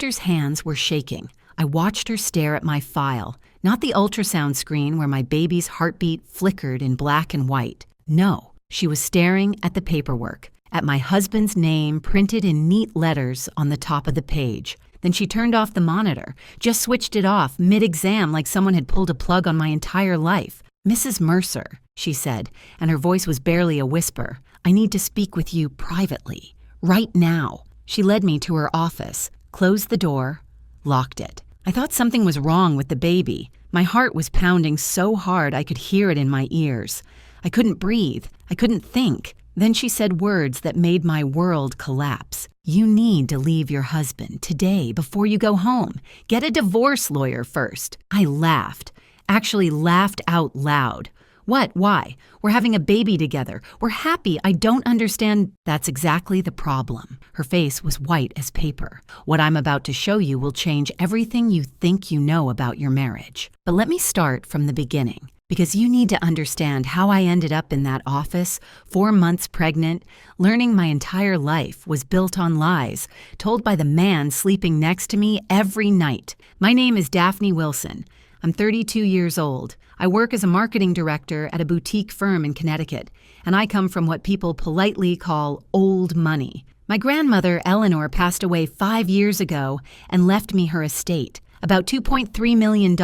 doctor's hands were shaking. I watched her stare at my file, not the ultrasound screen where my baby's heartbeat flickered in black and white. No, she was staring at the paperwork, at my husband's name printed in neat letters on the top of the page. Then she turned off the monitor, just switched it off mid-exam like someone had pulled a plug on my entire life. "Mrs. Mercer," she said, and her voice was barely a whisper, "I need to speak with you privately, right now." She led me to her office, closed the door, locked it. I thought something was wrong with the baby. My heart was pounding so hard I could hear it in my ears. I couldn't breathe. I couldn't think. Then she said words that made my world collapse. "You need to leave your husband today before you go home. Get a divorce lawyer first." I laughed. Actually laughed out loud. "What? Why? We're having a baby together. We're happy. I don't understand." "That's exactly the problem." Her face was white as paper. "What I'm about to show you will change everything you think you know about your marriage. But let me start from the beginning, because you need to understand how I ended up in that office, 4 months pregnant, learning my entire life was built on lies, told by the man sleeping next to me every night. My name is Daphne Wilson. I'm 32 years old. I work as a marketing director at a boutique firm in Connecticut, and I come from what people politely call old money. My grandmother, Eleanor, passed away 5 years ago and left me her estate, about $2.3 million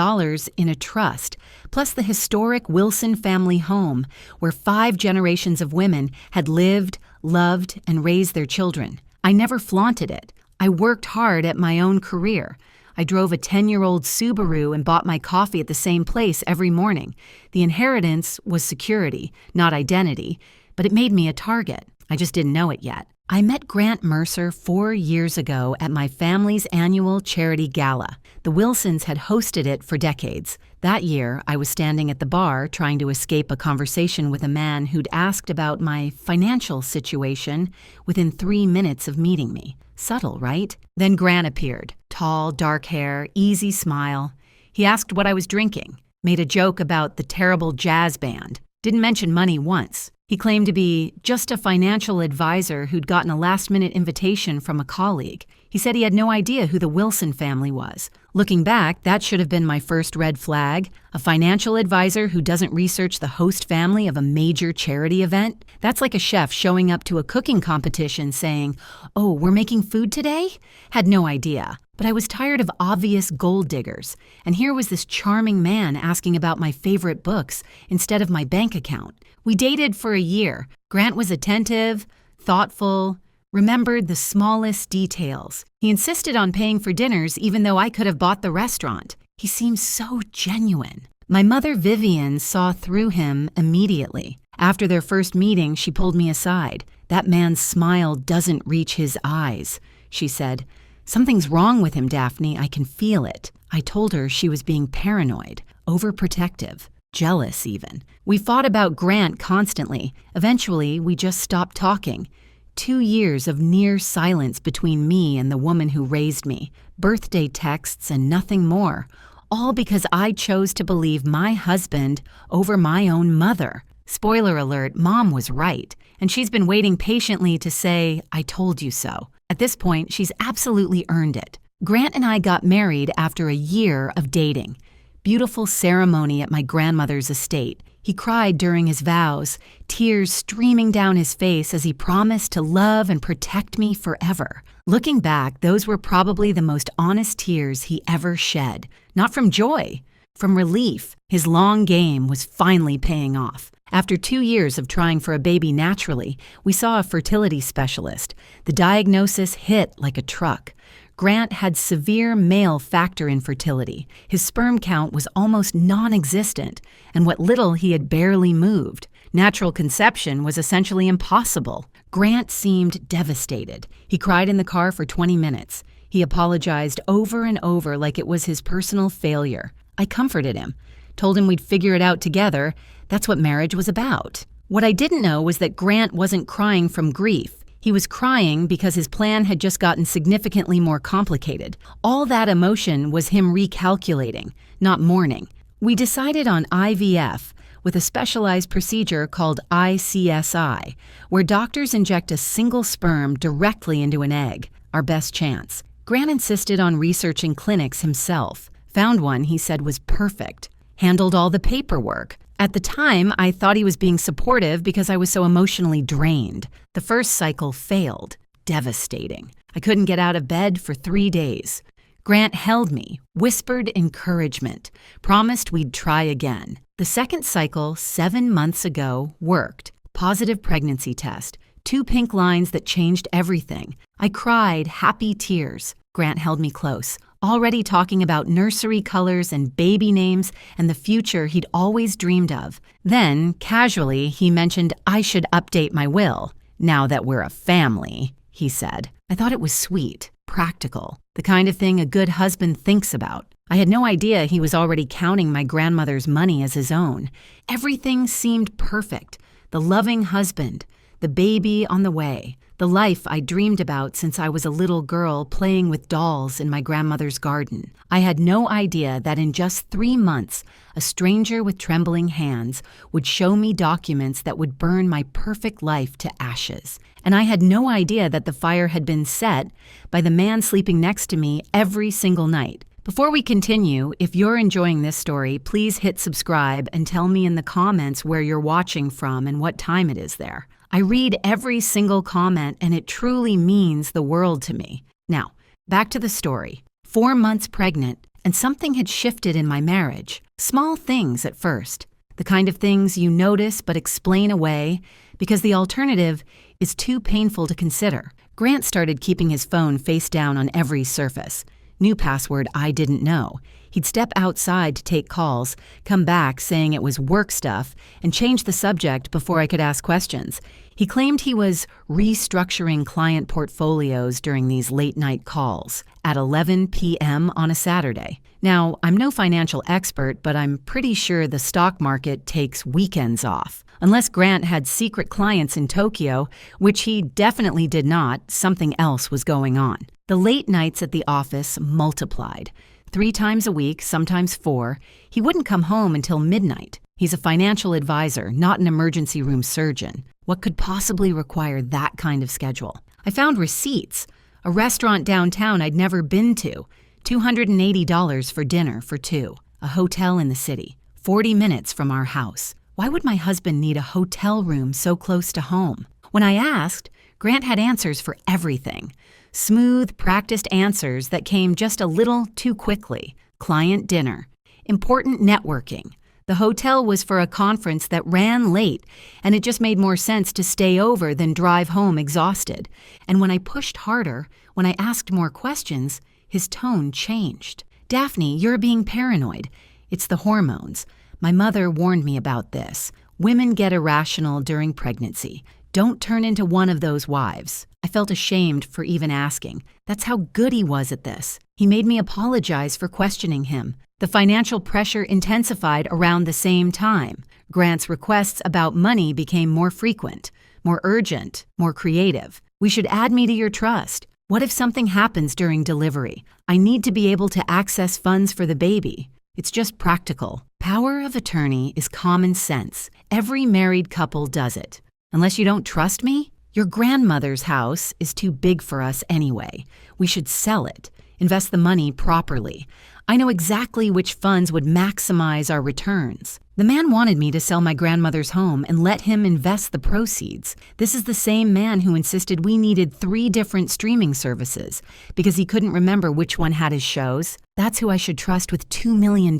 in a trust, plus the historic Wilson family home, where 5 generations of women had lived, loved, and raised their children. I never flaunted it. I worked hard at my own career. I drove a 10-year-old Subaru and bought my coffee at the same place every morning. The inheritance was security, not identity, but it made me a target. I just didn't know it yet. I met Grant Mercer 4 years ago at my family's annual charity gala. The Wilsons had hosted it for decades. That year, I was standing at the bar trying to escape a conversation with a man who'd asked about my financial situation within 3 minutes of meeting me. Subtle, right? Then Grant appeared. Tall, dark hair, easy smile. He asked what I was drinking, made a joke about the terrible jazz band, didn't mention money once. He claimed to be just a financial advisor who'd gotten a last-minute invitation from a colleague. He said he had no idea who the Wilson family was. Looking back, that should have been my first red flag. A financial advisor who doesn't research the host family of a major charity event? That's like a chef showing up to a cooking competition saying, "Oh, we're making food today?" Had no idea. But I was tired of obvious gold diggers, and here was this charming man asking about my favorite books instead of my bank account. We dated for a year. Grant was attentive, thoughtful, remembered the smallest details. He insisted on paying for dinners even though I could have bought the restaurant. He seemed so genuine. My mother, Vivian, saw through him immediately. After their first meeting, she pulled me aside. "That man's smile doesn't reach his eyes," she said. "Something's wrong with him, Daphne. I can feel it." I told her she was being paranoid, overprotective, jealous even. We fought about Grant constantly. Eventually, we just stopped talking. 2 years of near silence between me and the woman who raised me. Birthday texts and nothing more. All because I chose to believe my husband over my own mother. Spoiler alert, Mom was right, and she's been waiting patiently to say, "I told you so." At this point, she's absolutely earned it. Grant and I got married after a year of dating. Beautiful ceremony at my grandmother's estate. He cried during his vows, tears streaming down his face as he promised to love and protect me forever. Looking back, those were probably the most honest tears he ever shed. Not from joy, from relief. His long game was finally paying off. After 2 years of trying for a baby naturally, we saw a fertility specialist. The diagnosis hit like a truck. Grant had severe male factor infertility. His sperm count was almost non-existent, and what little he had barely moved. Natural conception was essentially impossible. Grant seemed devastated. He cried in the car for 20 minutes. He apologized over and over like it was his personal failure. I comforted him, told him we'd figure it out together. That's what marriage was about. What I didn't know was that Grant wasn't crying from grief. He was crying because his plan had just gotten significantly more complicated. All that emotion was him recalculating, not mourning. We decided on IVF with a specialized procedure called ICSI, where doctors inject a single sperm directly into an egg, our best chance. Grant insisted on researching clinics himself, found one he said was perfect, handled all the paperwork. At the time, I thought he was being supportive because I was so emotionally drained. The first cycle failed. Devastating. I couldn't get out of bed for 3 days. Grant held me, whispered encouragement, promised we'd try again. The second cycle, 7 months ago, worked. Positive pregnancy test. 2 pink lines that changed everything. I cried happy tears. Grant held me close, already talking about nursery colors and baby names and the future he'd always dreamed of. Then, casually, he mentioned I should update my will. Now that we're a family, he said. I thought it was sweet, practical, the kind of thing a good husband thinks about. I had no idea he was already counting my grandmother's money as his own. Everything seemed perfect. The loving husband, the baby on the way, the life I dreamed about since I was a little girl playing with dolls in my grandmother's garden. I had no idea that in just 3 months, a stranger with trembling hands would show me documents that would burn my perfect life to ashes. And I had no idea that the fire had been set by the man sleeping next to me every single night. Before we continue, if you're enjoying this story, please hit subscribe and tell me in the comments where you're watching from and what time it is there. I read every single comment and it truly means the world to me. Now, back to the story. 4 months pregnant and something had shifted in my marriage. Small things at first. The kind of things you notice but explain away because the alternative is too painful to consider. Grant started keeping his phone face down on every surface. New password I didn't know. He'd step outside to take calls, come back saying it was work stuff, and change the subject before I could ask questions. He claimed he was restructuring client portfolios during these late-night calls at 11 p.m. on a Saturday. Now, I'm no financial expert, but I'm pretty sure the stock market takes weekends off. Unless Grant had secret clients in Tokyo, which he definitely did not, something else was going on. The late nights at the office multiplied. 3 times a week, sometimes 4, he wouldn't come home until midnight. He's a financial advisor, not an emergency room surgeon. What could possibly require that kind of schedule? I found receipts. A restaurant downtown I'd never been to. $280 for dinner for 2. A hotel in the city. 40 minutes from our house. Why would my husband need a hotel room so close to home? When I asked, Grant had answers for everything. Smooth, practiced answers that came just a little too quickly. Client dinner. Important networking. The hotel was for a conference that ran late, and it just made more sense to stay over than drive home exhausted. And when I pushed harder, when I asked more questions, his tone changed. Daphne, you're being paranoid. It's the hormones. My mother warned me about this. Women get irrational during pregnancy. Don't turn into one of those wives. I felt ashamed for even asking. That's how good he was at this. He made me apologize for questioning him. The financial pressure intensified around the same time. Grant's requests about money became more frequent, more urgent, more creative. We should add me to your trust. What if something happens during delivery? I need to be able to access funds for the baby. It's just practical. Power of attorney is common sense. Every married couple does it. Unless you don't trust me? Your grandmother's house is too big for us anyway. We should sell it. Invest the money properly. I know exactly which funds would maximize our returns. The man wanted me to sell my grandmother's home and let him invest the proceeds. This is the same man who insisted we needed 3 different streaming services because he couldn't remember which one had his shows. That's who I should trust with $2 million.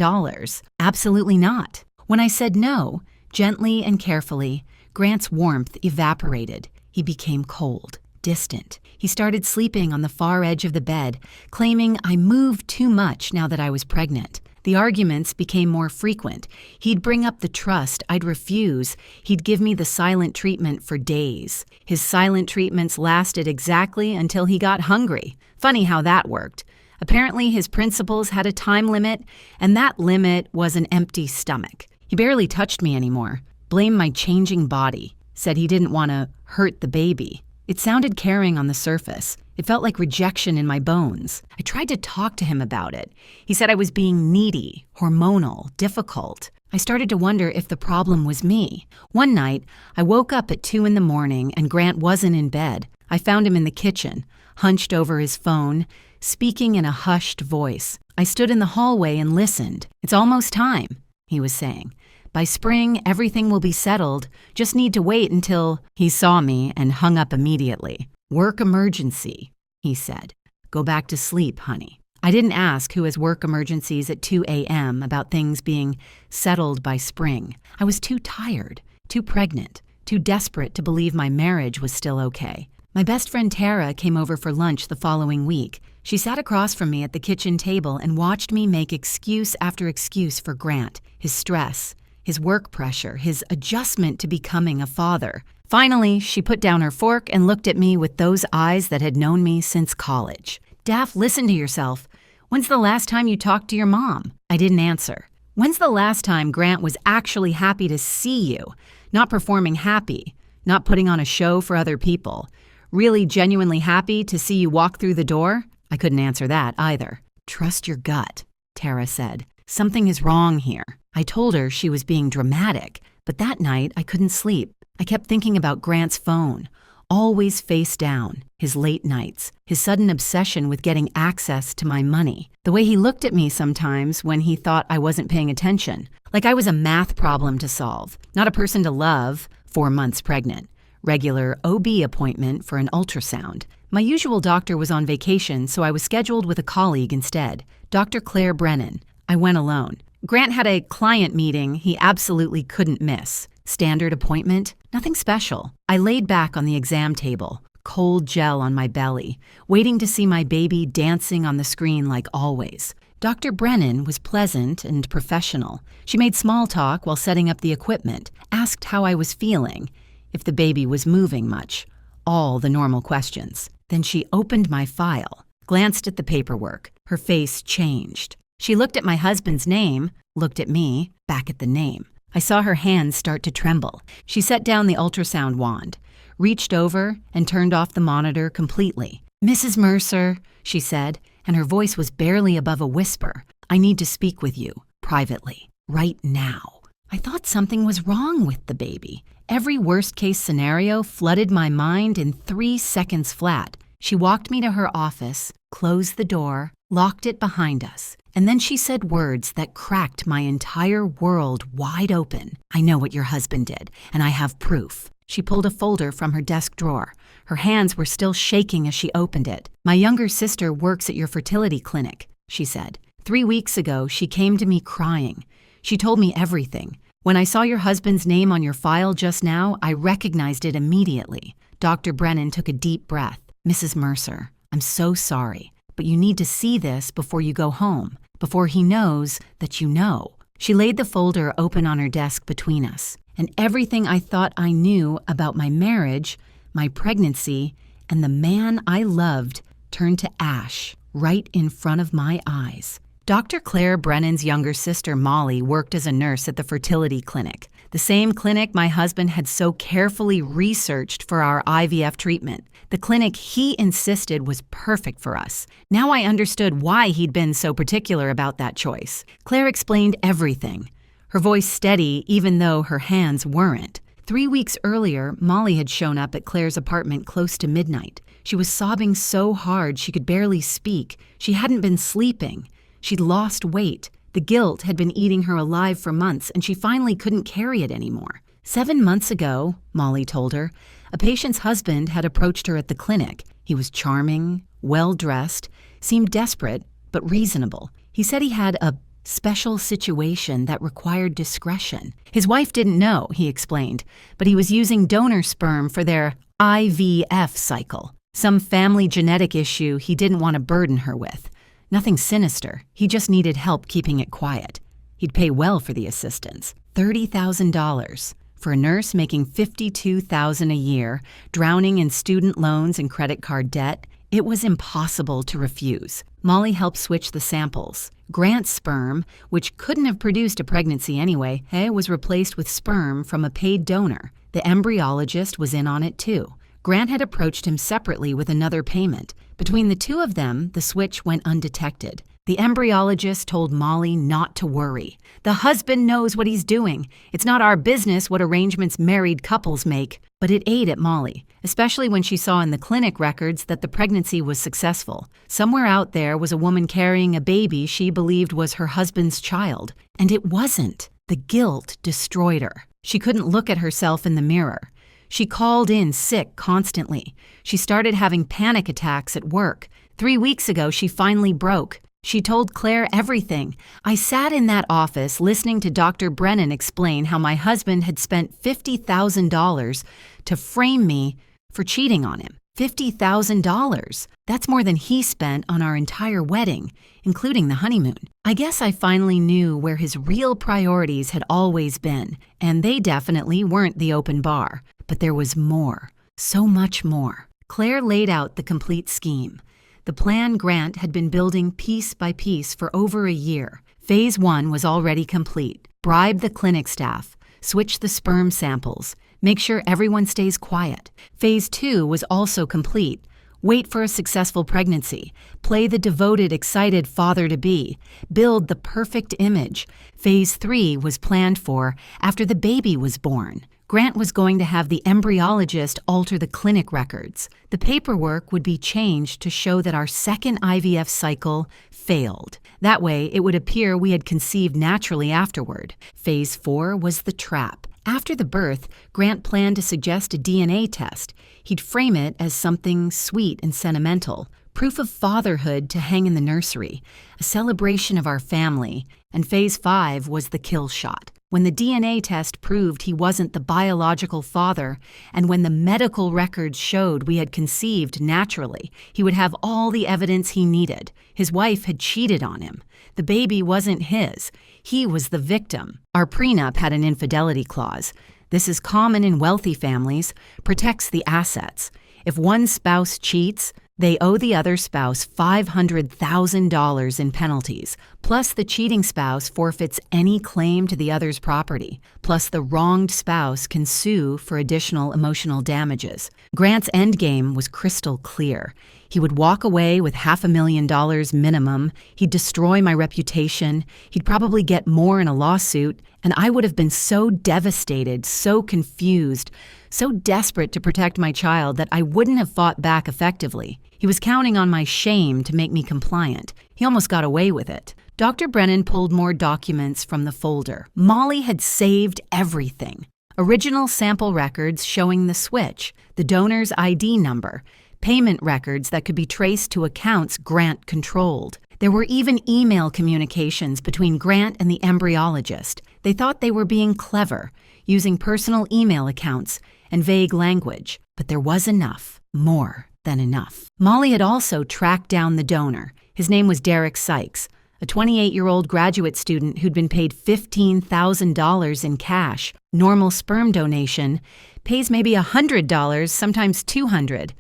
Absolutely not. When I said no, gently and carefully, Grant's warmth evaporated. He became cold, distant. He started sleeping on the far edge of the bed, claiming I moved too much now that I was pregnant. The arguments became more frequent. He'd bring up the trust I'd refuse. He'd give me the silent treatment for days. His silent treatments lasted exactly until he got hungry. Funny how that worked. Apparently his principles had a time limit, and that limit was an empty stomach. He barely touched me anymore. Blamed my changing body. Said he didn't want to hurt the baby. It sounded caring on the surface. It felt like rejection in my bones. I tried to talk to him about it. He said I was being needy, hormonal, difficult. I started to wonder if the problem was me. One night, I woke up at 2 a.m. and Grant wasn't in bed. I found him in the kitchen, hunched over his phone, speaking in a hushed voice. I stood in the hallway and listened. "It's almost time," he was saying. "By spring, everything will be settled. Just need to wait until—" He saw me and hung up immediately. "Work emergency," he said. "Go back to sleep, honey." I didn't ask who has work emergencies at 2 a.m. about things being settled by spring. I was too tired, too pregnant, too desperate to believe my marriage was still okay. My best friend Tara came over for lunch the following week. She sat across from me at the kitchen table and watched me make excuse after excuse for Grant, his stress, his work pressure, his adjustment to becoming a father. Finally, she put down her fork and looked at me with those eyes that had known me since college. "Daff, listen to yourself. When's the last time you talked to your mom?" I didn't answer. "When's the last time Grant was actually happy to see you? Not performing happy, not putting on a show for other people. Really genuinely happy to see you walk through the door?" I couldn't answer that either. "Trust your gut," Tara said. "Something is wrong here." I told her she was being dramatic, but that night I couldn't sleep. I kept thinking about Grant's phone, always face down, his late nights, his sudden obsession with getting access to my money, the way he looked at me sometimes when he thought I wasn't paying attention, like I was a math problem to solve, not a person to love, 4 months pregnant. Regular OB appointment for an ultrasound. My usual doctor was on vacation, so I was scheduled with a colleague instead, Dr. Claire Brennan. I went alone. Grant had a client meeting he absolutely couldn't miss. Standard appointment, nothing special. I laid back on the exam table, cold gel on my belly, waiting to see my baby dancing on the screen like always. Dr. Brennan was pleasant and professional. She made small talk while setting up the equipment, asked how I was feeling, if the baby was moving much, all the normal questions. Then she opened my file, glanced at the paperwork. Her face changed. She looked at my husband's name, looked at me, back at the name. I saw her hands start to tremble. She set down the ultrasound wand, reached over and turned off the monitor completely. "Mrs. Mercer," she said, and her voice was barely above a whisper. "I need to speak with you, privately, right now." I thought something was wrong with the baby. Every worst-case scenario flooded my mind in 3 seconds flat. She walked me to her office, closed the door, locked it behind us, and then she said words that cracked my entire world wide open. "I know what your husband did, and I have proof." She pulled a folder from her desk drawer. Her hands were still shaking as she opened it. "My younger sister works at your fertility clinic," she said. 3 weeks ago, she came to me crying. She told me everything. When I saw your husband's name on your file just now, I recognized it immediately. Dr. Brennan took a deep breath. "Mrs. Mercer, I'm so sorry, but you need to see this before you go home, before he knows that you know." She laid the folder open on her desk between us, and everything I thought I knew about my marriage, my pregnancy, and the man I loved turned to ash right in front of my eyes. Dr. Claire Brennan's younger sister, Molly, worked as a nurse at the fertility clinic, the same clinic my husband had so carefully researched for our IVF treatment. The clinic he insisted was perfect for us. Now I understood why he'd been so particular about that choice. Claire explained everything, her voice steady even though her hands weren't. 3 weeks earlier, Molly had shown up at Claire's apartment close to midnight. She was sobbing so hard she could barely speak. She hadn't been sleeping. She'd lost weight. The guilt had been eating her alive for months, and she finally couldn't carry it anymore. 7 months ago, Molly told her, a patient's husband had approached her at the clinic. He was charming, well-dressed, seemed desperate, but reasonable. He said he had a special situation that required discretion. His wife didn't know, he explained, but he was using donor sperm for their IVF cycle, some family genetic issue he didn't want to burden her with. Nothing sinister, he just needed help keeping it quiet. He'd pay well for the assistance, $30,000. For a nurse making $52,000 a year, drowning in student loans and credit card debt, it was impossible to refuse. Molly helped switch the samples. Grant's sperm, which couldn't have produced a pregnancy anyway, was replaced with sperm from a paid donor. The embryologist was in on it too. Grant had approached him separately with another payment, Between the two of them, the switch went undetected. The embryologist told Molly not to worry. The husband knows what he's doing. It's not our business what arrangements married couples make. But it ate at Molly, especially when she saw in the clinic records that the pregnancy was successful. Somewhere out there was a woman carrying a baby she believed was her husband's child. And it wasn't. The guilt destroyed her. She couldn't look at herself in the mirror. She called in sick constantly. She started having panic attacks at work. 3 weeks ago, she finally broke. She told Claire everything. I sat in that office listening to Dr. Brennan explain how my husband had spent $50,000 to frame me for cheating on him. $50,000. That's more than he spent on our entire wedding, including the honeymoon. I guess I finally knew where his real priorities had always been, and they definitely weren't the open bar. But there was more, so much more. Claire laid out the complete scheme. The plan Grant had been building piece by piece for over a year. Phase 1 was already complete. Bribe the clinic staff, switch the sperm samples, make sure everyone stays quiet. Phase 2 was also complete. Wait for a successful pregnancy. Play the devoted, excited father-to-be. Build the perfect image. Phase 3 was planned for after the baby was born. Grant was going to have the embryologist alter the clinic records. The paperwork would be changed to show that our second IVF cycle failed. That way, it would appear we had conceived naturally afterward. Phase 4 was the trap. After the birth, Grant planned to suggest a DNA test. He'd frame it as something sweet and sentimental, proof of fatherhood to hang in the nursery, a celebration of our family. And Phase 5 was the kill shot. When the DNA test proved he wasn't the biological father, and when the medical records showed we had conceived naturally, he would have all the evidence he needed. His wife had cheated on him. The baby wasn't his. He was the victim. Our prenup had an infidelity clause. This is common in wealthy families, protects the assets. If one spouse cheats, they owe the other spouse $500,000 in penalties, plus the cheating spouse forfeits any claim to the other's property, plus the wronged spouse can sue for additional emotional damages. Grant's endgame was crystal clear. He would walk away with $500,000 minimum, he'd destroy my reputation, he'd probably get more in a lawsuit, and I would have been so devastated, so confused, so desperate to protect my child that I wouldn't have fought back effectively. He was counting on my shame to make me compliant. He almost got away with it. Dr. Brennan pulled more documents from the folder. Molly had saved everything. Original sample records showing the switch, the donor's ID number, payment records that could be traced to accounts Grant controlled. There were even email communications between Grant and the embryologist. They thought they were being clever, using personal email accounts and vague language. But there was enough, more than enough. Molly had also tracked down the donor. His name was Derek Sykes, a 28-year-old graduate student who'd been paid $15,000 in cash. Normal sperm donation pays maybe $100, sometimes $200.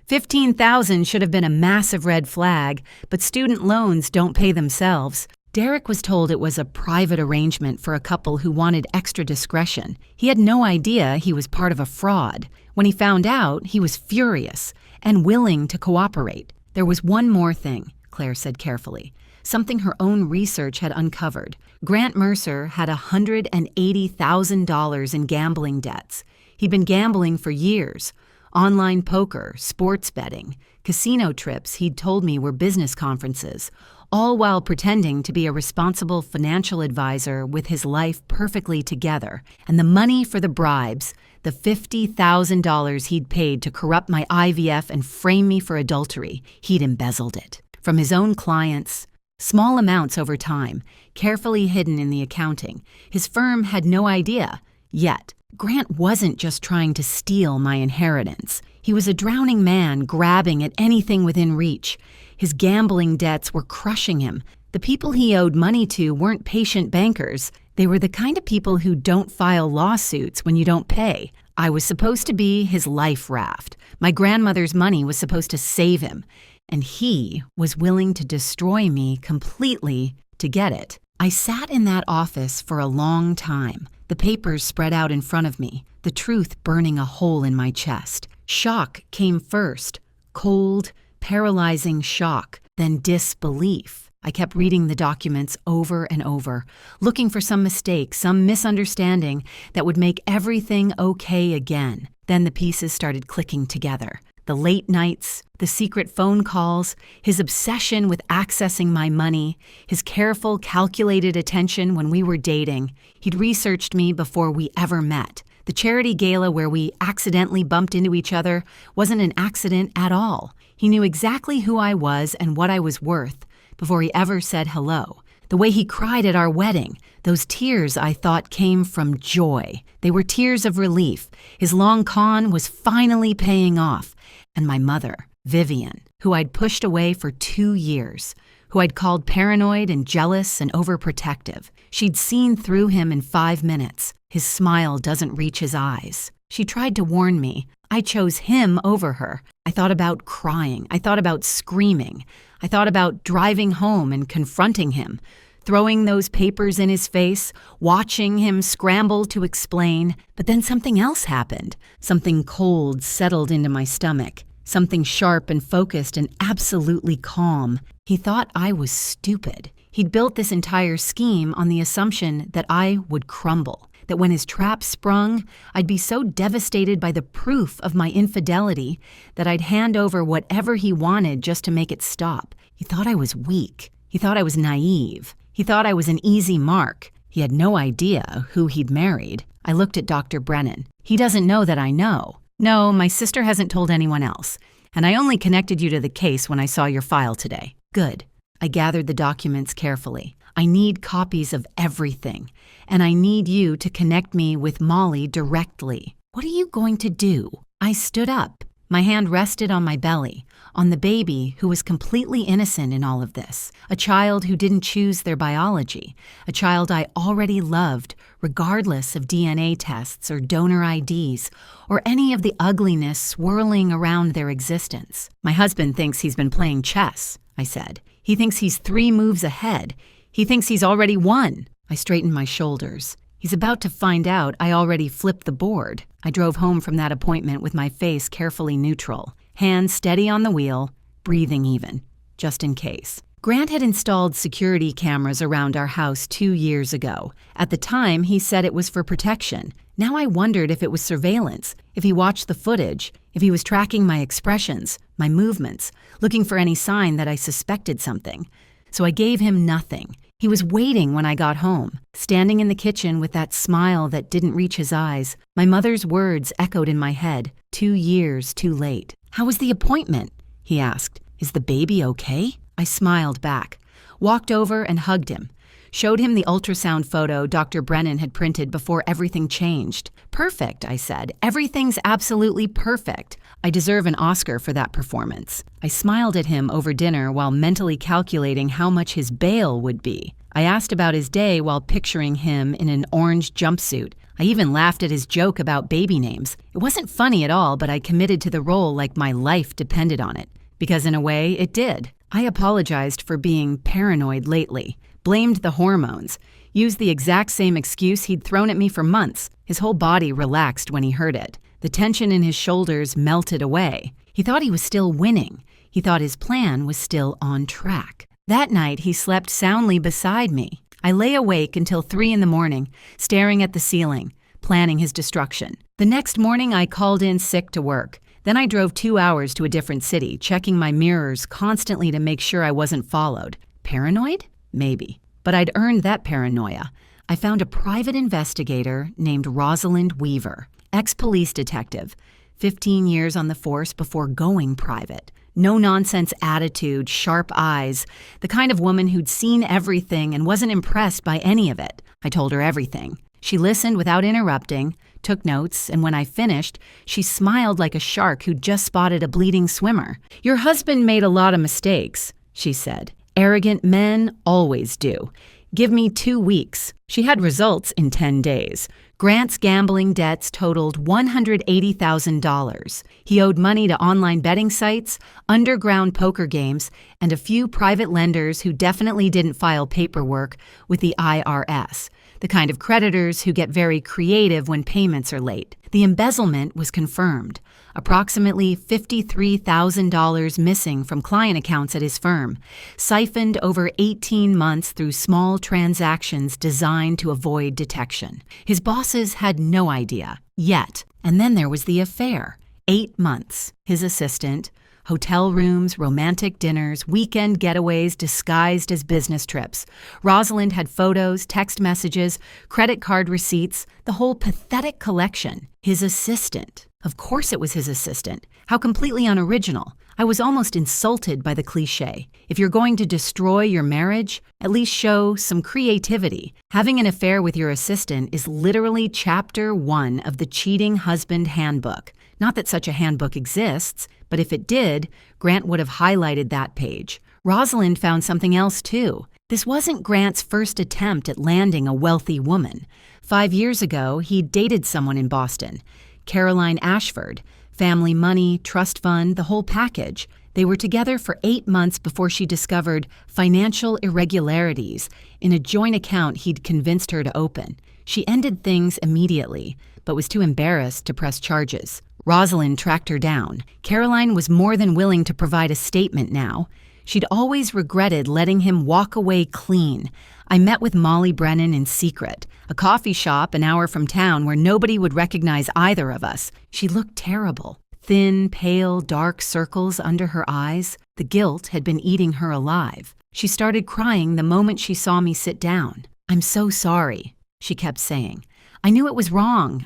$15,000 should have been a massive red flag, but student loans don't pay themselves. Derek was told it was a private arrangement for a couple who wanted extra discretion. He had no idea he was part of a fraud. When he found out, he was furious and willing to cooperate. There was one more thing, Claire said carefully, something her own research had uncovered. Grant Mercer had $180,000 in gambling debts. He'd been gambling for years. Online poker, sports betting, casino trips he'd told me were business conferences, all while pretending to be a responsible financial advisor with his life perfectly together. And the money for the bribes, the $50,000 he'd paid to corrupt my IVF and frame me for adultery, he'd embezzled it. From his own clients, small amounts over time, carefully hidden in the accounting. His firm had no idea, yet. Grant wasn't just trying to steal my inheritance. He was a drowning man grabbing at anything within reach. His gambling debts were crushing him. The people he owed money to weren't patient bankers. They were the kind of people who don't file lawsuits when you don't pay. I was supposed to be his life raft. My grandmother's money was supposed to save him. And he was willing to destroy me completely to get it. I sat in that office for a long time. The papers spread out in front of me, the truth burning a hole in my chest. Shock came first, cold, paralyzing shock, then disbelief. I kept reading the documents over and over, looking for some mistake, some misunderstanding that would make everything okay again. Then the pieces started clicking together. The late nights, the secret phone calls, his obsession with accessing my money, his careful, calculated attention when we were dating. He'd researched me before we ever met. The charity gala where we accidentally bumped into each other wasn't an accident at all. He knew exactly who I was and what I was worth before he ever said hello. The way he cried at our wedding, those tears I thought came from joy. They were tears of relief. His long con was finally paying off. And my mother, Vivian, who I'd pushed away for 2 years, who I'd called paranoid and jealous and overprotective. She'd seen through him in 5 minutes. His smile doesn't reach his eyes. She tried to warn me. I chose him over her. I thought about crying. I thought about screaming. I thought about driving home and confronting him, throwing those papers in his face, watching him scramble to explain. But then something else happened. Something cold settled into my stomach. Something sharp and focused and absolutely calm. He thought I was stupid. He'd built this entire scheme on the assumption that I would crumble, that when his trap sprung, I'd be so devastated by the proof of my infidelity that I'd hand over whatever he wanted just to make it stop. He thought I was weak. He thought I was naive. He thought I was an easy mark. He had no idea who he'd married. I looked at Dr. Brennan. He doesn't know that I know. No, my sister hasn't told anyone else. And I only connected you to the case when I saw your file today. Good. I gathered the documents carefully. I need copies of everything. And I need you to connect me with Molly directly. What are you going to do? I stood up. My hand rested on my belly, on the baby who was completely innocent in all of this, a child who didn't choose their biology, a child I already loved, regardless of DNA tests or donor IDs, or any of the ugliness swirling around their existence. My husband thinks he's been playing chess, I said. He thinks he's 3 moves ahead. He thinks he's already won. I straightened my shoulders. He's about to find out I already flipped the board. I drove home from that appointment with my face carefully neutral, hands steady on the wheel, breathing even, just in case. Grant had installed security cameras around our house 2 years ago. At the time, he said it was for protection. Now I wondered if it was surveillance, if he watched the footage, if he was tracking my expressions, my movements, looking for any sign that I suspected something. So I gave him nothing. He was waiting when I got home, standing in the kitchen with that smile that didn't reach his eyes. My mother's words echoed in my head, 2 years too late. "How was the appointment?" he asked. "Is the baby okay?" I smiled back, walked over and hugged him, showed him the ultrasound photo Dr. Brennan had printed before everything changed. "Perfect," I said. "Everything's absolutely perfect. I deserve an Oscar for that performance." I smiled at him over dinner while mentally calculating how much his bail would be. I asked about his day while picturing him in an orange jumpsuit. I even laughed at his joke about baby names. It wasn't funny at all, but I committed to the role like my life depended on it. Because in a way, it did. I apologized for being paranoid lately, blamed the hormones, used the exact same excuse he'd thrown at me for months. His whole body relaxed when he heard it. The tension in his shoulders melted away. He thought he was still winning. He thought his plan was still on track. That night, he slept soundly beside me. I lay awake until 3 in the morning, staring at the ceiling, planning his destruction. The next morning, I called in sick to work. Then I drove 2 hours to a different city, checking my mirrors constantly to make sure I wasn't followed. Paranoid? Maybe. But I'd earned that paranoia. I found a private investigator named Rosalind Weaver, ex-police detective, 15 years on the force before going private. No-nonsense attitude, sharp eyes, the kind of woman who'd seen everything and wasn't impressed by any of it. I told her everything. She listened without interrupting, took notes, and when I finished, she smiled like a shark who'd just spotted a bleeding swimmer. "Your husband made a lot of mistakes," she said. "Arrogant men always do. Give me 2 weeks." She had results in 10 days. Grant's gambling debts totaled $180,000. He owed money to online betting sites, underground poker games, and a few private lenders who definitely didn't file paperwork with the IRS. the kind of creditors who get very creative when payments are late. The embezzlement was confirmed. Approximately $53,000 missing from client accounts at his firm, siphoned over 18 months through small transactions designed to avoid detection. His bosses had no idea, yet. And then there was the affair. 8 months. His assistant, hotel rooms, romantic dinners, weekend getaways disguised as business trips. Rosalind had photos, text messages, credit card receipts, the whole pathetic collection. His assistant. Of course it was his assistant. How completely unoriginal. I was almost insulted by the cliché. If you're going to destroy your marriage, at least show some creativity. Having an affair with your assistant is literally chapter 1 of the Cheating Husband Handbook. Not that such a handbook exists, but if it did, Grant would have highlighted that page. Rosalind found something else too. This wasn't Grant's first attempt at landing a wealthy woman. 5 years ago, he dated someone in Boston, Caroline Ashford. Family money, trust fund, the whole package. They were together for 8 months before she discovered financial irregularities in a joint account he'd convinced her to open. She ended things immediately, but was too embarrassed to press charges. Rosalind tracked her down. Caroline was more than willing to provide a statement now. She'd always regretted letting him walk away clean. I met with Molly Brennan in secret, a coffee shop an hour from town where nobody would recognize either of us. She looked terrible. Thin, pale, dark circles under her eyes. The guilt had been eating her alive. She started crying the moment she saw me sit down. "I'm so sorry," she kept saying. "I knew it was wrong.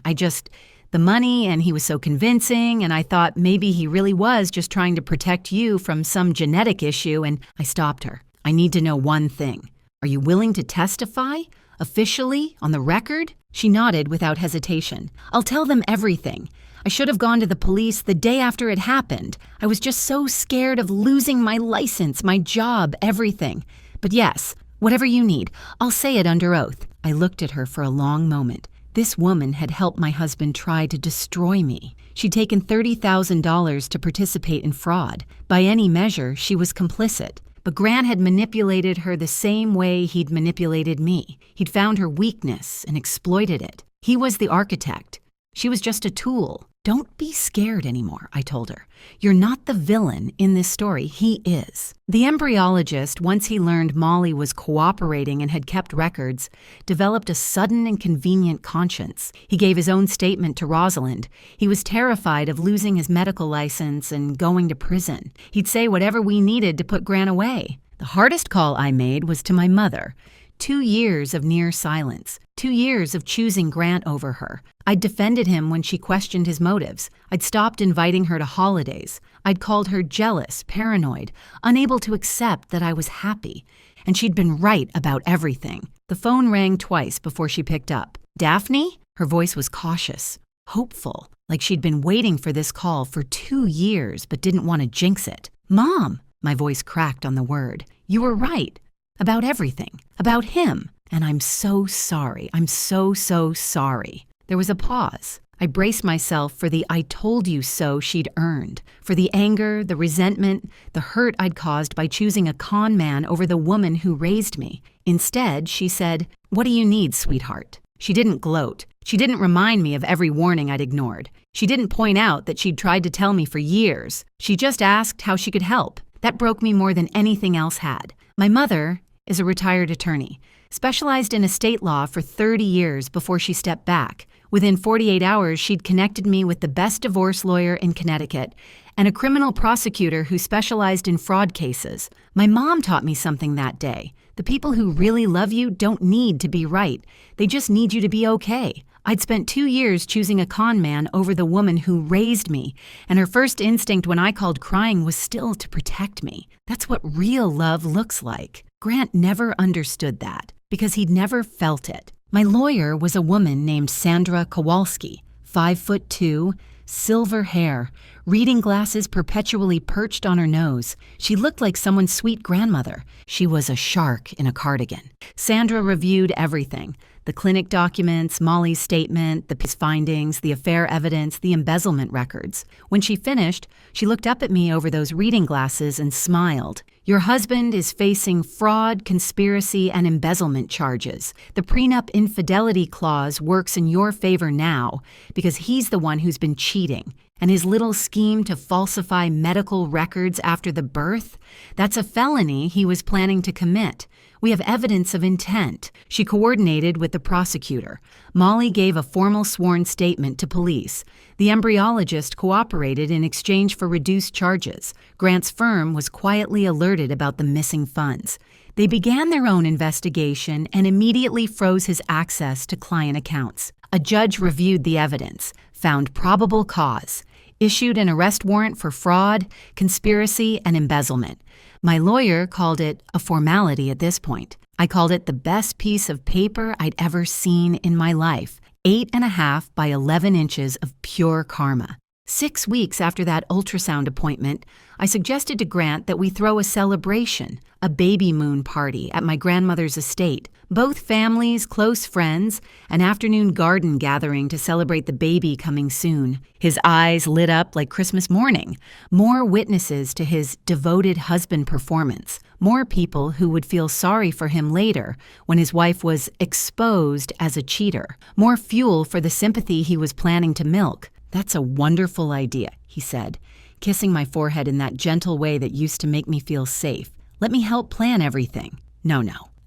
The money, and he was so convincing, and I thought maybe he really was just trying to protect you from some genetic issue," and I stopped her. "I need to know one thing. Are you willing to testify? Officially? On the record?" She nodded without hesitation. "I'll tell them everything. I should have gone to the police the day after it happened. I was just so scared of losing my license, my job, everything. But yes, whatever you need, I'll say it under oath." I looked at her for a long moment. This woman had helped my husband try to destroy me. She'd taken $30,000 to participate in fraud. By any measure, she was complicit. But Grant had manipulated her the same way he'd manipulated me. He'd found her weakness and exploited it. He was the architect. She was just a tool. "Don't be scared anymore," I told her. "You're not the villain in this story. He is." The embryologist, once he learned Molly was cooperating and had kept records, developed a sudden and convenient conscience. He gave his own statement to Rosalind. He was terrified of losing his medical license and going to prison. He'd say whatever we needed to put Grant away. The hardest call I made was to my mother. 2 years of near silence. 2 years of choosing Grant over her. I'd defended him when she questioned his motives. I'd stopped inviting her to holidays. I'd called her jealous, paranoid, unable to accept that I was happy. And she'd been right about everything. The phone rang twice before she picked up. "Daphne?" Her voice was cautious, hopeful, like she'd been waiting for this call for 2 years but didn't want to jinx it. "Mom!" My voice cracked on the word. "You were right. About everything. About him. And I'm so sorry. I'm so sorry." There was a pause. I braced myself for the "I told you so" she'd earned, for the anger, the resentment, the hurt I'd caused by choosing a con man over the woman who raised me. Instead, she said, "What do you need, sweetheart?" She didn't gloat. She didn't remind me of every warning I'd ignored. She didn't point out that she'd tried to tell me for years. She just asked how she could help. That broke me more than anything else had. My mother is a retired attorney, specialized in estate law for 30 years before she stepped back. Within 48 hours, she'd connected me with the best divorce lawyer in Connecticut and a criminal prosecutor who specialized in fraud cases. My mom taught me something that day. The people who really love you don't need to be right. They just need you to be okay. I'd spent 2 years choosing a con man over the woman who raised me, and her first instinct when I called crying was still to protect me. That's what real love looks like. Grant never understood that because he'd never felt it. My lawyer was a woman named Sandra Kowalski, 5'2", silver hair, reading glasses perpetually perched on her nose. She looked like someone's sweet grandmother. She was a shark in a cardigan. Sandra reviewed everything: the clinic documents, Molly's statement, the police findings, the affair evidence, the embezzlement records. When she finished, she looked up at me over those reading glasses and smiled. "Your husband is facing fraud, conspiracy, and embezzlement charges. The prenup infidelity clause works in your favor now because he's the one who's been cheating. And his little scheme to falsify medical records after the birth? That's a felony he was planning to commit. We have evidence of intent." She coordinated with the prosecutor. Molly gave a formal sworn statement to police. The embryologist cooperated in exchange for reduced charges. Grant's firm was quietly alerted about the missing funds. They began their own investigation and immediately froze his access to client accounts. A judge reviewed the evidence, found probable cause, issued an arrest warrant for fraud, conspiracy, and embezzlement. My lawyer called it a formality at this point. I called it the best piece of paper I'd ever seen in my life. 8.5 by 11 inches of pure karma. 6 weeks after that ultrasound appointment, I suggested to Grant that we throw a celebration, a baby moon party at my grandmother's estate. Both families, close friends, an afternoon garden gathering to celebrate the baby coming soon. His eyes lit up like Christmas morning. More witnesses to his devoted husband performance. More people who would feel sorry for him later when his wife was exposed as a cheater. More fuel for the sympathy he was planning to milk. "That's a wonderful idea," he said, kissing my forehead in that gentle way that used to make me feel safe. "Let me help plan everything." No.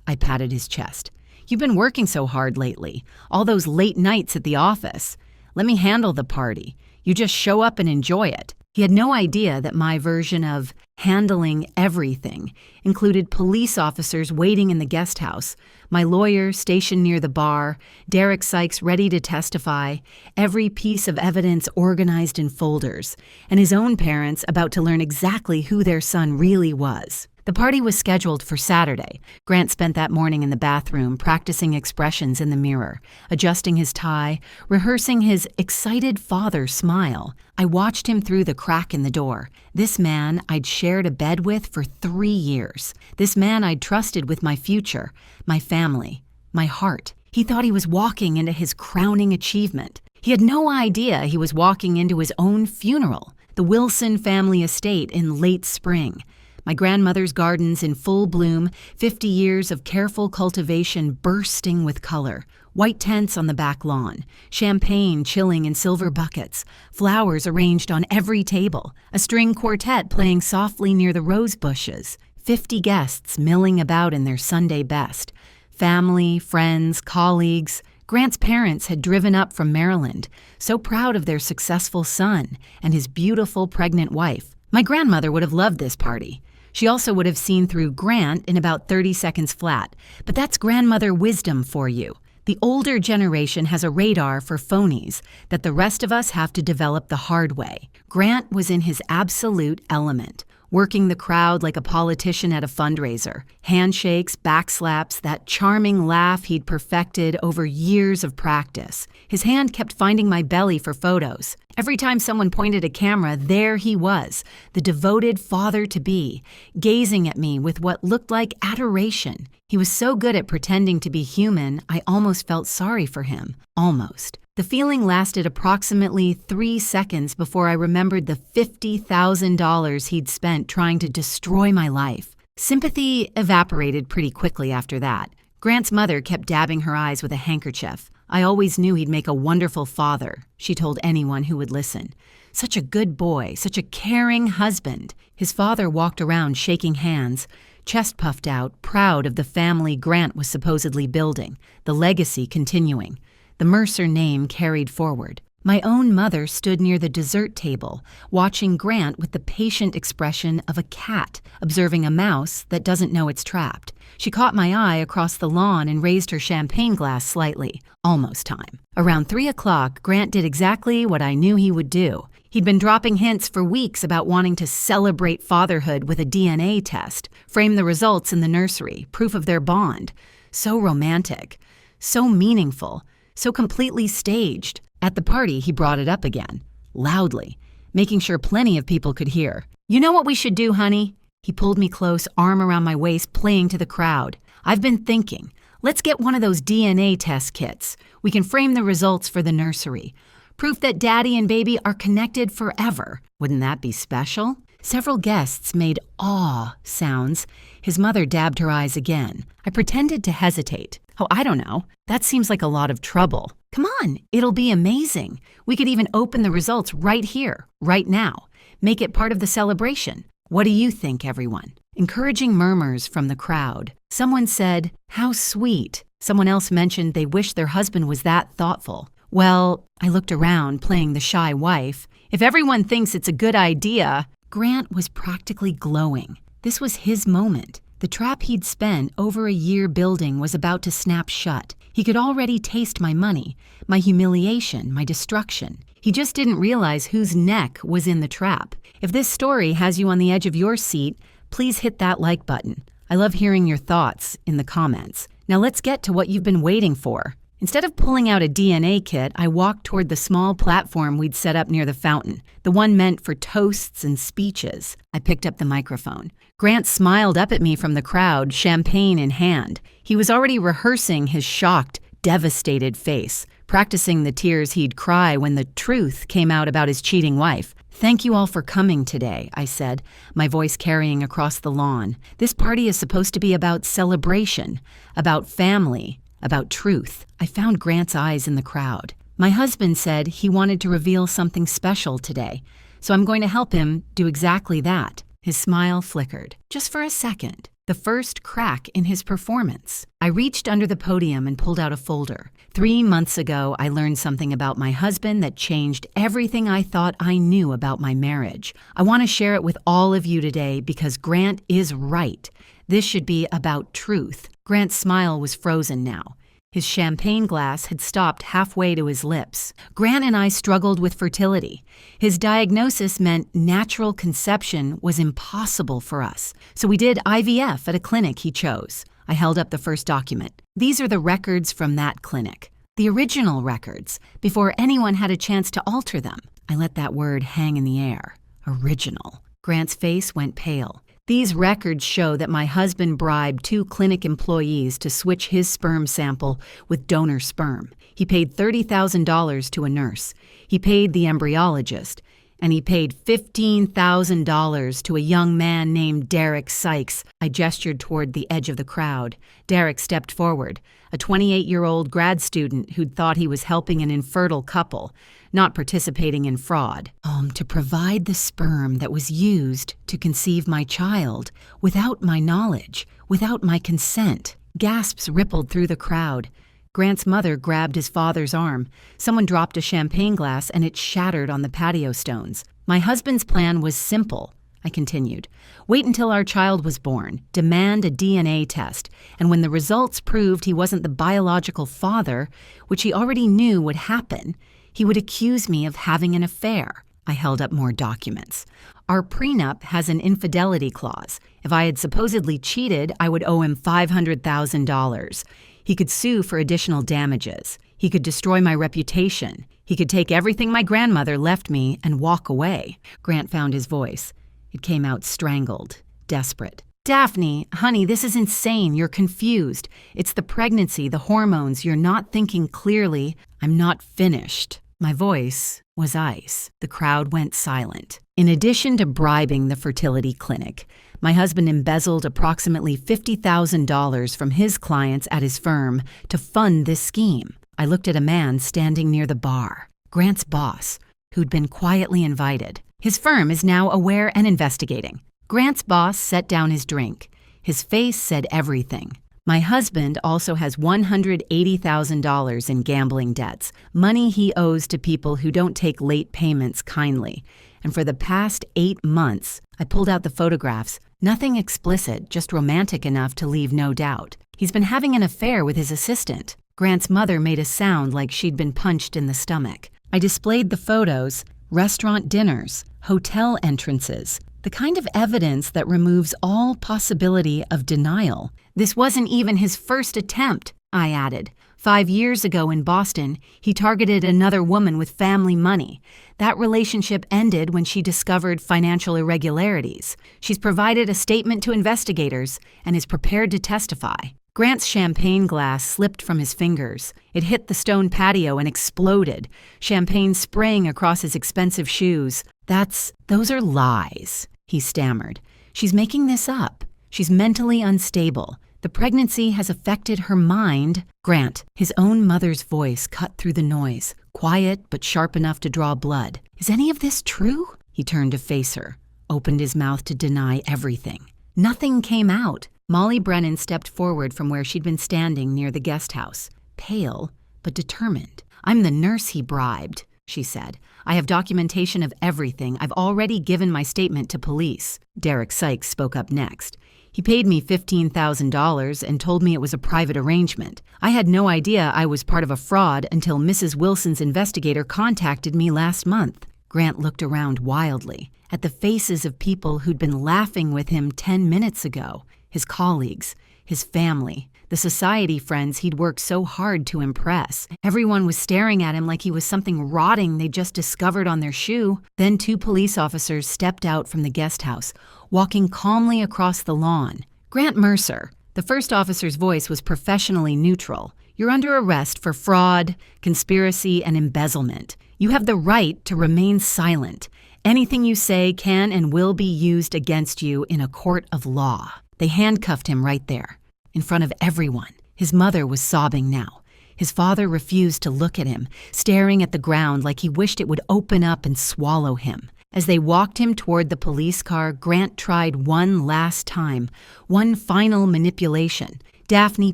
I patted his chest. "You've been working so hard lately. All those late nights at the office. Let me handle the party. You just show up and enjoy it." He had no idea that my version of handling everything included police officers waiting in the guest house, my lawyer stationed near the bar, Derek Sykes ready to testify, every piece of evidence organized in folders, and his own parents about to learn exactly who their son really was. The party was scheduled for Saturday. Grant spent that morning in the bathroom practicing expressions in the mirror, adjusting his tie, rehearsing his excited father smile. I watched him through the crack in the door. This man I'd shared a bed with for 3 years. This man I'd trusted with my future, my family, my heart. He thought he was walking into his crowning achievement. He had no idea he was walking into his own funeral, the Wilson family estate in late spring. My grandmother's gardens in full bloom, 50 years of careful cultivation bursting with color, white tents on the back lawn, champagne chilling in silver buckets, flowers arranged on every table, a string quartet playing softly near the rose bushes, 50 guests milling about in their Sunday best, family, friends, colleagues. Grant's parents had driven up from Maryland, so proud of their successful son and his beautiful pregnant wife. My grandmother would have loved this party. She also would have seen through Grant in about 30 seconds flat. But that's grandmother wisdom for you. The older generation has a radar for phonies that the rest of us have to develop the hard way. Grant was in his absolute element, working the crowd like a politician at a fundraiser. Handshakes, backslaps, that charming laugh he'd perfected over years of practice. His hand kept finding my belly for photos. Every time someone pointed a camera, there he was, the devoted father-to-be, gazing at me with what looked like adoration. He was so good at pretending to be human, I almost felt sorry for him. Almost. The feeling lasted approximately 3 seconds before I remembered the $50,000 he'd spent trying to destroy my life. Sympathy evaporated pretty quickly after that. Grant's mother kept dabbing her eyes with a handkerchief. I always knew he'd make a wonderful father, she told anyone who would listen. Such a good boy, such a caring husband. His father walked around shaking hands, chest puffed out, proud of the family Grant was supposedly building, the legacy continuing. The Mercer name carried forward. My own mother stood near the dessert table, watching Grant with the patient expression of a cat observing a mouse that doesn't know it's trapped. She caught my eye across the lawn and raised her champagne glass slightly. Almost time. Around 3 o'clock, Grant did exactly what I knew he would do. He'd been dropping hints for weeks about wanting to celebrate fatherhood with a DNA test, frame the results in the nursery, proof of their bond. So romantic, so meaningful, so completely staged. At the party, he brought it up again. loudly, making sure plenty of people could hear. "You know what we should do, honey?" He pulled me close, arm around my waist, playing to the crowd. "I've been thinking. Let's get one of those DNA test kits. We can frame the results for the nursery. Proof that daddy and baby are connected forever. Wouldn't that be special?" Several guests made awe sounds. His mother dabbed her eyes again. I pretended to hesitate. "Oh, I don't know. That seems like a lot of trouble." "Come on, it'll be amazing. We could even open the results right here, right now. Make it part of the celebration. What do you think, everyone?" Encouraging murmurs from the crowd. Someone said, "How sweet." Someone else mentioned they wished their husband was that thoughtful. Well, I looked around, playing the shy wife. If everyone thinks it's a good idea... Grant was practically glowing. This was his moment. The trap he'd spent over a year building was about to snap shut. He could already taste my money, my humiliation, my destruction. He just didn't realize whose neck was in the trap. If this story has you on the edge of your seat, please hit that like button. I love hearing your thoughts in the comments. Now let's get to what you've been waiting for. Instead of pulling out a DNA kit, I walked toward the small platform we'd set up near the fountain, the one meant for toasts and speeches. I picked up the microphone. Grant smiled up at me from the crowd, champagne in hand. He was already rehearsing his shocked, devastated face, practicing the tears he'd cry when the truth came out about his cheating wife. "Thank you all for coming today," I said, my voice carrying across the lawn. "This party is supposed to be about celebration, about family, about truth." I found Grant's eyes in the crowd. "My husband said he wanted to reveal something special today, so I'm going to help him do exactly that." His smile flickered, just for a second, the first crack in his performance. I reached under the podium and pulled out a folder. 3 months ago, I learned something about my husband that changed everything I thought I knew about my marriage. I want to share it with all of you today because Grant is right. This should be about truth. Grant's smile was frozen now. His champagne glass had stopped halfway to his lips. Grant and I struggled with fertility. His diagnosis meant natural conception was impossible for us. So we did IVF at a clinic he chose. I held up the first document. These are the records from that clinic. The original records, before anyone had a chance to alter them. I let that word hang in the air. Original. Grant's face went pale. These records show that my husband bribed 2 clinic employees to switch his sperm sample with donor sperm. He paid $30,000 to a nurse. He paid the embryologist. And he paid $15,000 to a young man named Derek Sykes. I gestured toward the edge of the crowd. Derek stepped forward, a 28-year-old grad student who'd thought he was helping an infertile couple, not participating in fraud. To provide the sperm that was used to conceive my child, without my knowledge, without my consent. Gasps rippled through the crowd. Grant's mother grabbed his father's arm. Someone dropped a champagne glass and it shattered on the patio stones. "My husband's plan was simple," I continued. "Wait until our child was born, demand a DNA test, and when the results proved he wasn't the biological father, which he already knew would happen, he would accuse me of having an affair." I held up more documents. "Our prenup has an infidelity clause. If I had supposedly cheated, I would owe him $500,000. He could sue for additional damages. He could destroy my reputation. He could take everything my grandmother left me and walk away." Grant found his voice. It came out strangled, desperate. "Daphne, honey, this is insane. You're confused. It's the pregnancy, the hormones. You're not thinking clearly." "I'm not finished." My voice was ice. The crowd went silent. In addition to bribing the fertility clinic, my husband embezzled approximately $50,000 from his clients at his firm to fund this scheme. I looked at a man standing near the bar, Grant's boss, who'd been quietly invited. His firm is now aware and investigating. Grant's boss set down his drink. His face said everything. My husband also has $180,000 in gambling debts, money he owes to people who don't take late payments kindly. And for the past 8 months, I pulled out the photographs, nothing explicit, just romantic enough to leave no doubt. He's been having an affair with his assistant. Grant's mother made a sound like she'd been punched in the stomach. I displayed the photos, restaurant dinners, hotel entrances, the kind of evidence that removes all possibility of denial. "This wasn't even his first attempt," I added. 5 years ago in Boston, he targeted another woman with family money. That relationship ended when she discovered financial irregularities. She's provided a statement to investigators and is prepared to testify. Grant's champagne glass slipped from his fingers. It hit the stone patio and exploded, champagne spraying across his expensive shoes. Those are lies, he stammered. She's making this up. She's mentally unstable. The pregnancy has affected her mind. Grant, his own mother's voice cut through the noise, quiet but sharp enough to draw blood. Is any of this true? He turned to face her, opened his mouth to deny everything. Nothing came out. Molly Brennan stepped forward from where she'd been standing near the guest house, pale but determined. I'm the nurse he bribed, she said. I have documentation of everything. I've already given my statement to police. Derek Sykes spoke up next. He paid me $15,000 and told me it was a private arrangement. I had no idea I was part of a fraud until Mrs. Wilson's investigator contacted me last month. Grant looked around wildly at the faces of people who'd been laughing with him 10 minutes ago. His colleagues, his family, the society friends he'd worked so hard to impress. Everyone was staring at him like he was something rotting they'd just discovered on their shoe. Then 2 police officers stepped out from the guest house, walking calmly across the lawn. Grant Mercer. The first officer's voice was professionally neutral. You're under arrest for fraud, conspiracy, and embezzlement. You have the right to remain silent. Anything you say can and will be used against you in a court of law. They handcuffed him right there, in front of everyone. His mother was sobbing now. His father refused to look at him, staring at the ground like he wished it would open up and swallow him. As they walked him toward the police car, Grant tried one last time, one final manipulation. Daphne,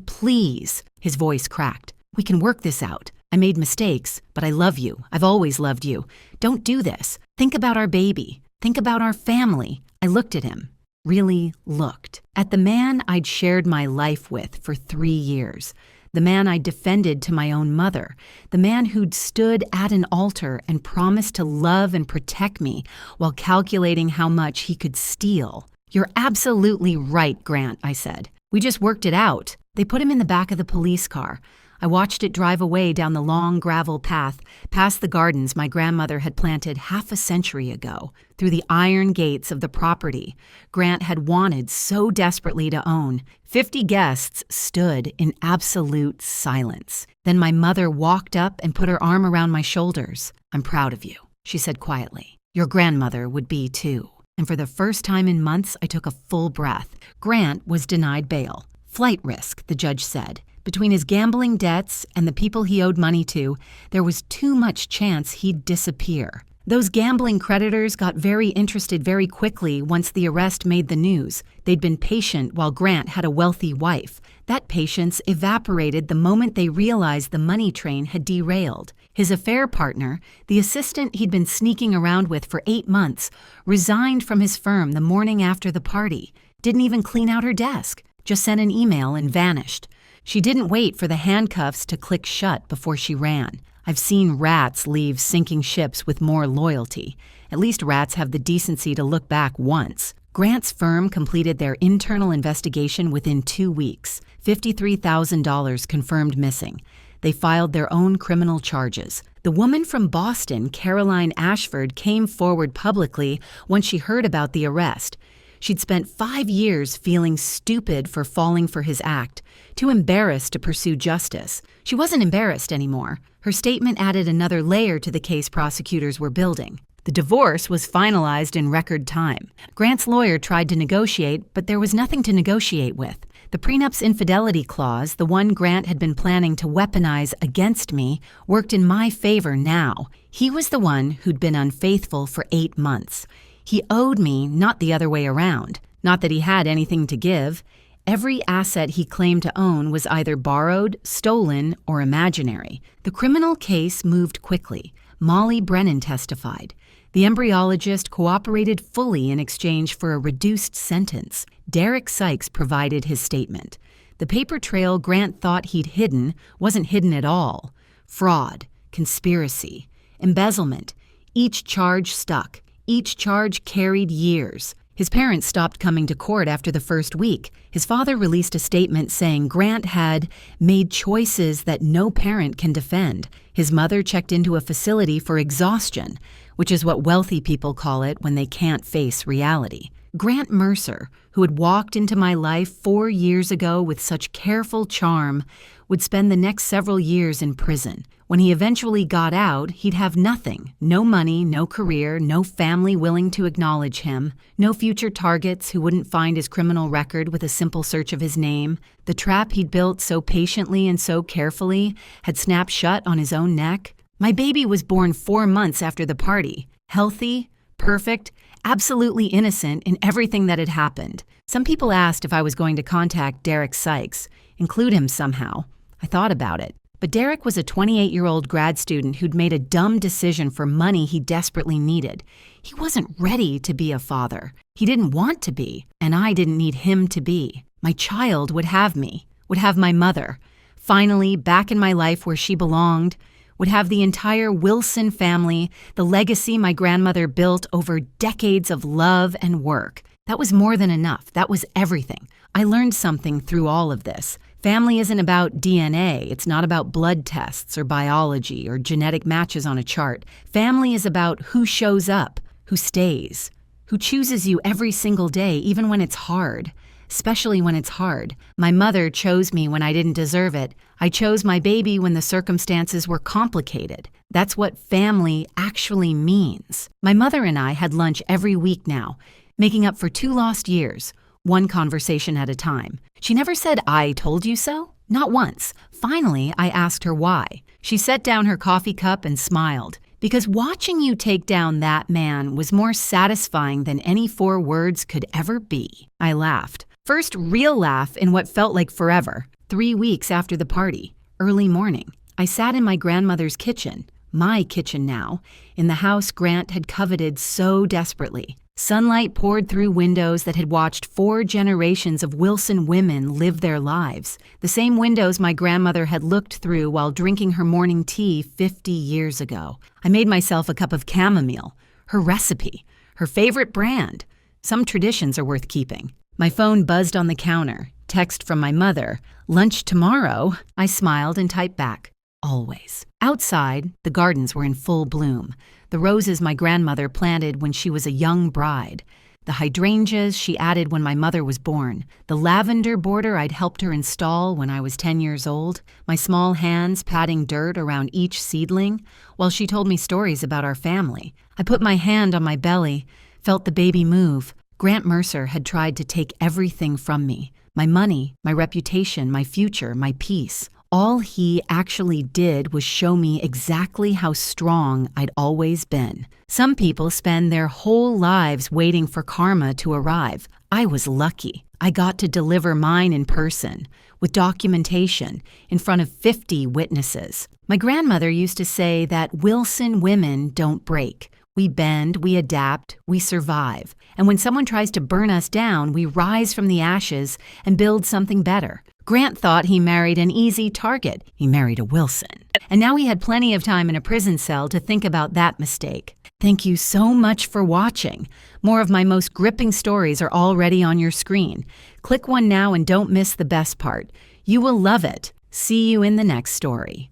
please. His voice cracked. We can work this out. I made mistakes, but I love you. I've always loved you. Don't do this. Think about our baby. Think about our family. I looked at him. Really looked. At the man I'd shared my life with for 3 years. The man I defended to my own mother. The man who'd stood at an altar and promised to love and protect me while calculating how much he could steal. You're absolutely right, Grant, I said. We just worked it out. They put him in the back of the police car. I watched it drive away down the long gravel path, past the gardens my grandmother had planted half a century ago, through the iron gates of the property Grant had wanted so desperately to own. 50 guests stood in absolute silence. Then my mother walked up and put her arm around my shoulders. I'm proud of you, she said quietly. Your grandmother would be too. And for the first time in months, I took a full breath. Grant was denied bail. Flight risk, the judge said. Between his gambling debts and the people he owed money to, there was too much chance he'd disappear. Those gambling creditors got very interested very quickly once the arrest made the news. They'd been patient while Grant had a wealthy wife. That patience evaporated the moment they realized the money train had derailed. His affair partner, the assistant he'd been sneaking around with for 8 months, resigned from his firm the morning after the party. Didn't even clean out her desk. Just sent an email and vanished. She didn't wait for the handcuffs to click shut before she ran. I've seen rats leave sinking ships with more loyalty. At least rats have the decency to look back once. Grant's firm completed their internal investigation within 2 weeks. $53,000 confirmed missing. They filed their own criminal charges. The woman from Boston, Caroline Ashford, came forward publicly once she heard about the arrest. She'd spent 5 years feeling stupid for falling for his act, too embarrassed to pursue justice. She wasn't embarrassed anymore. Her statement added another layer to the case prosecutors were building. The divorce was finalized in record time. Grant's lawyer tried to negotiate, but there was nothing to negotiate with. The prenup's infidelity clause, the one Grant had been planning to weaponize against me, worked in my favor now. He was the one who'd been unfaithful for 8 months. He owed me, not the other way around. Not that he had anything to give. Every asset he claimed to own was either borrowed, stolen, or imaginary. The criminal case moved quickly. Molly Brennan testified. The embryologist cooperated fully in exchange for a reduced sentence. Derek Sykes provided his statement. The paper trail Grant thought he'd hidden wasn't hidden at all. Fraud, conspiracy, embezzlement. Each charge stuck. Each charge carried years. His parents stopped coming to court after the first week. His father released a statement saying Grant had made choices that no parent can defend. His mother checked into a facility for exhaustion, which is what wealthy people call it when they can't face reality. Grant Mercer, who had walked into my life 4 years ago with such careful charm, would spend the next several years in prison. When he eventually got out, he'd have nothing. No money, no career, no family willing to acknowledge him, no future targets who wouldn't find his criminal record with a simple search of his name. The trap he'd built so patiently and so carefully had snapped shut on his own neck. My baby was born 4 months after the party, healthy, perfect, absolutely innocent in everything that had happened. Some people asked if I was going to contact Derek Sykes, include him somehow. I thought about it. But Derek was a 28-year-old grad student who'd made a dumb decision for money he desperately needed. He wasn't ready to be a father. He didn't want to be, and I didn't need him to be. My child would have me, would have my mother, finally back in my life where she belonged, would have the entire Wilson family, the legacy my grandmother built over decades of love and work. That was more than enough. That was everything. I learned something through all of this. Family isn't about DNA. It's not about blood tests or biology or genetic matches on a chart. Family is about who shows up, who stays, who chooses you every single day, even when it's hard, especially when it's hard. My mother chose me when I didn't deserve it. I chose my baby when the circumstances were complicated. That's what family actually means. My mother and I had lunch every week now, making up for 2 lost years, one conversation at a time. She never said, "I told you so." Not once. Finally, I asked her why. She set down her coffee cup and smiled. Because watching you take down that man was more satisfying than any 4 words could ever be. I laughed. First real laugh in what felt like forever. 3 weeks after the party. Early morning. I sat in my grandmother's kitchen, my kitchen now, in the house Grant had coveted so desperately. Sunlight poured through windows that had watched 4 generations of Wilson women live their lives, the same windows my grandmother had looked through while drinking her morning tea 50 years ago. I made myself a cup of chamomile, her recipe, her favorite brand. Some traditions are worth keeping. My phone buzzed on the counter. Text from my mother, "Lunch tomorrow." I smiled and typed back, "Always." Outside, the gardens were in full bloom. The roses my grandmother planted when she was a young bride, the hydrangeas she added when my mother was born, the lavender border I'd helped her install when I was 10 years old, my small hands patting dirt around each seedling while she told me stories about our family. I put my hand on my belly, felt the baby move. Grant Mercer had tried to take everything from me, my money, my reputation, my future, my peace. All he actually did was show me exactly how strong I'd always been. Some people spend their whole lives waiting for karma to arrive. I was lucky. I got to deliver mine in person, with documentation, in front of 50 witnesses. My grandmother used to say that Wilson women don't break. We bend, we adapt, we survive. And when someone tries to burn us down, we rise from the ashes and build something better. Grant thought he married an easy target. He married a Wilson. And now he had plenty of time in a prison cell to think about that mistake. Thank you so much for watching. More of my most gripping stories are already on your screen. Click one now and don't miss the best part. You will love it. See you in the next story.